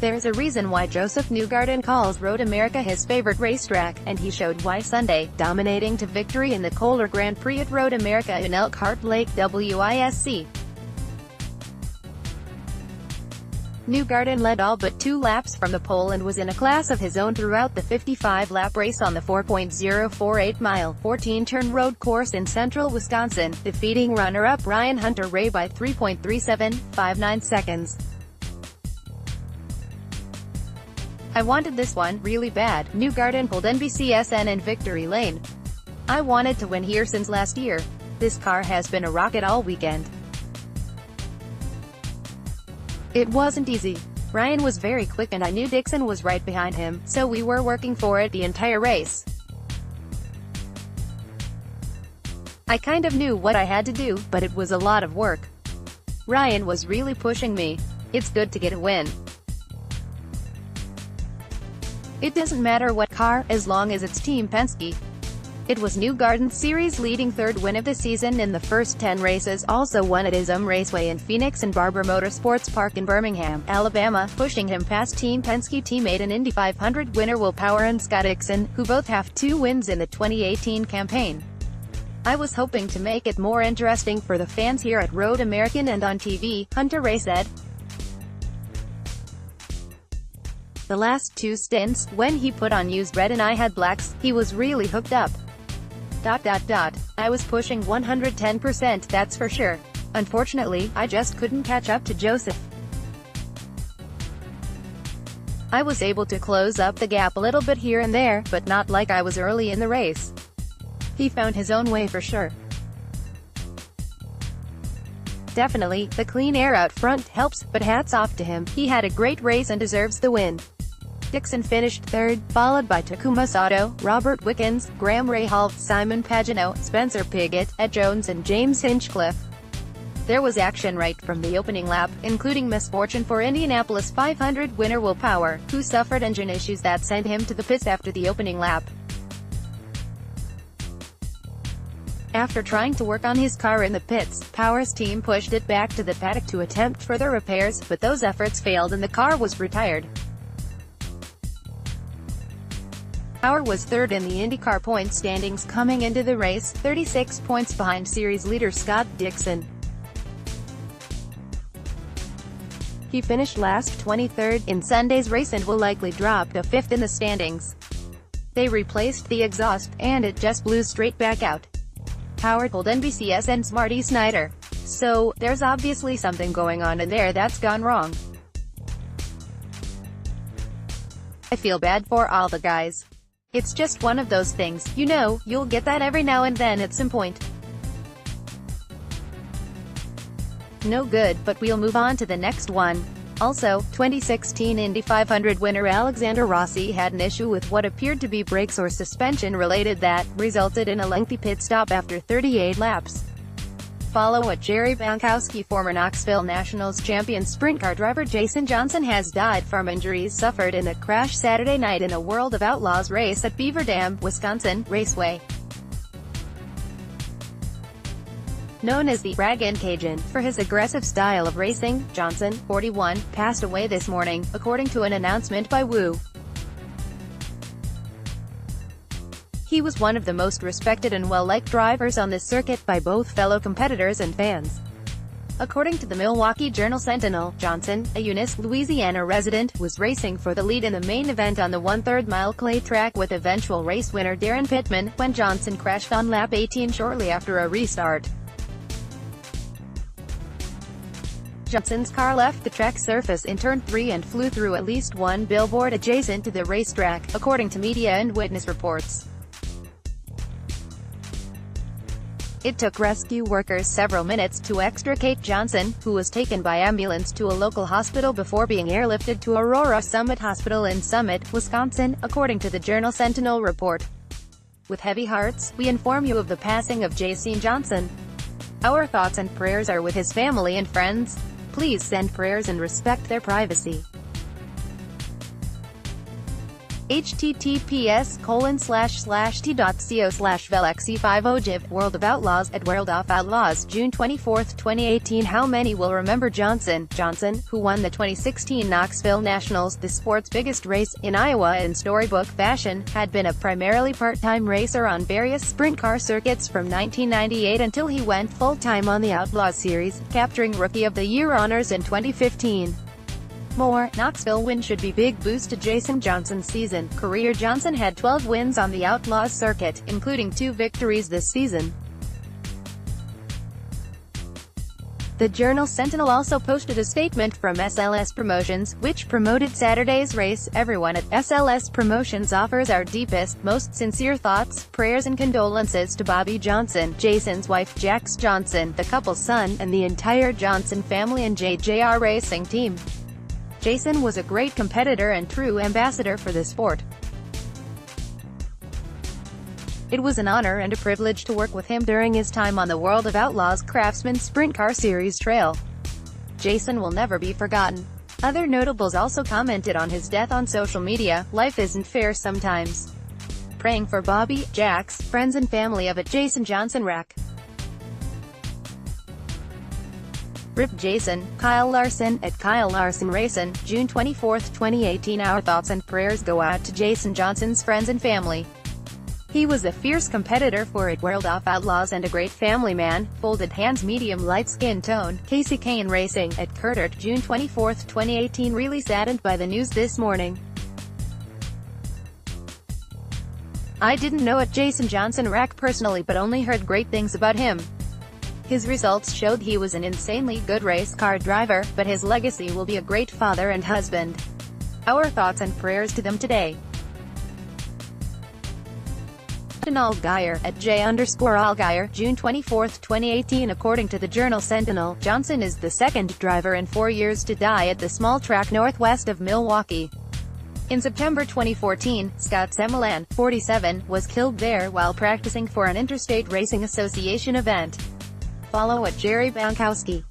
There's a reason why Josef Newgarden calls Road America his favorite racetrack, and he showed why Sunday, dominating to victory in the KOHLER Grand Prix at Road America in Elkhart Lake, Wisc. Newgarden led all but 2 laps from the pole and was in a class of his own throughout the 55-lap race on the 4.048-mile, 14-turn road course in central Wisconsin, defeating runner-up Ryan Hunter-Reay by 3.3759 seconds. "I wanted this one really bad," Newgarden told NBCSN in Victory Lane. "I wanted to win here since last year. This car has been a rocket all weekend. It wasn't easy. Ryan was very quick and I knew Dixon was right behind him, so we were working for it the entire race. I kind of knew what I had to do, but it was a lot of work. Ryan was really pushing me. It's good to get a win. It doesn't matter what car, as long as it's Team Penske." It was Newgarden's series-leading 3rd win of the season in the first 10 races, also won at ISM Raceway in Phoenix and Barber Motorsports Park in Birmingham, Alabama, pushing him past Team Penske teammate and Indy 500 winner Will Power and Scott Dixon, who both have 2 wins in the 2018 campaign. "I was hoping to make it more interesting for the fans here at Road American and on TV," Hunter-Reay said. "The last 2 stints, when he put on used red and I had blacks, he was really hooked up. I was pushing 110%, that's for sure. Unfortunately, I just couldn't catch up to Josef. I was able to close up the gap a little bit here and there, but not like I was early in the race. He found his own way for sure. Definitely, the clean air out front helps, but hats off to him. He had a great race and deserves the win." Dixon finished 3rd, followed by Takuma Sato, Robert Wickens, Graham Rahal, Simon Pagenaud, Spencer Pigot, Ed Jones and James Hinchcliffe. There was action right from the opening lap, including misfortune for Indianapolis 500 winner Will Power, who suffered engine issues that sent him to the pits after the opening lap. After trying to work on his car in the pits, Power's team pushed it back to the paddock to attempt further repairs, but those efforts failed and the car was retired. Power was 3rd in the IndyCar point standings coming into the race, 36 points behind series leader Scott Dixon. He finished last, 23rd, in Sunday's race and will likely drop to 5th in the standings. They replaced the exhaust, and it just blew straight back out. Power told NBCSN's Marty Snyder. "So, there's obviously something going on in there that's gone wrong. I feel bad for all the guys. It's just one of those things, you know, you'll get that every now and then at some point. No good, but we'll move on to the next one." Also, 2016 Indy 500 winner Alexander Rossi had an issue with what appeared to be brakes or suspension related that resulted in a lengthy pit stop after 38 laps. Follow at Jerry Bankowski. Former Knoxville Nationals champion sprint car driver Jason Johnson has died from injuries suffered in a crash Saturday night in a World of Outlaws race at Beaver Dam, Wisconsin, Raceway. Known as the Dragon Cajun for his aggressive style of racing, Johnson, 41, passed away this morning, according to an announcement by Woo. He was one of the most respected and well-liked drivers on this circuit by both fellow competitors and fans. According to the Milwaukee Journal-Sentinel, Johnson, a Eunice, Louisiana resident, was racing for the lead in the main event on the 1/3-mile clay track with eventual race winner Darren Pittman, when Johnson crashed on lap 18 shortly after a restart. Johnson's car left the track surface in turn 3 and flew through at least one billboard adjacent to the racetrack, according to media and witness reports. It took rescue workers several minutes to extricate Johnson, who was taken by ambulance to a local hospital before being airlifted to Aurora Summit Hospital in Summit, Wisconsin, according to the Journal-Sentinel report. With heavy hearts, we inform you of the passing of Jason Johnson. Our thoughts and prayers are with his family and friends. Please send prayers and respect their privacy. https://t.co/velexc5ojiv World of Outlaws at World of Outlaws, June 24, 2018. How many will remember Johnson? Johnson, who won the 2016 Knoxville Nationals, the sport's biggest race, in Iowa in storybook fashion, had been a primarily part-time racer on various sprint car circuits from 1998 until he went full-time on the Outlaws Series, capturing Rookie of the Year honors in 2015. More, Knoxville win should be big boost to Jason Johnson's season. Career Johnson had 12 wins on the Outlaws circuit, including 2 victories this season. The Journal-Sentinel also posted a statement from SLS Promotions, which promoted Saturday's race. Everyone at SLS Promotions offers our deepest, most sincere thoughts, prayers and condolences to Bobby Johnson, Jason's wife Jax Johnson, the couple's son, and the entire Johnson family and JJR Racing team. Jason was a great competitor and true ambassador for the sport. It was an honor and a privilege to work with him during his time on the World of Outlaws Craftsman Sprint Car Series trail. Jason will never be forgotten. Other notables also commented on his death on social media. Life isn't fair sometimes. Praying for Bobby, Jax, friends and family of Jason Johnson Rack. RIP Jason. Kyle Larson, at Kyle Larson Racing, June 24, 2018. Our thoughts and prayers go out to Jason Johnson's friends and family. He was a fierce competitor for World of Outlaws and a great family man. Folded hands, medium light skin tone. Casey Kane Racing, at Curtert, June 24, 2018. Really saddened by the news this morning. I didn't know Jason Johnson Rack personally, but only heard great things about him. His results showed he was an insanely good race car driver, but his legacy will be a great father and husband. Our thoughts and prayers to them today. Allgaier, at J_Allgaier, June 24, 2018. According to the Journal-Sentinel, Johnson is the second driver in 4 years to die at the small track northwest of Milwaukee. In September 2014, Scott Semelan, 47, was killed there while practicing for an Interstate Racing Association event. Follow Jerry Bankowski.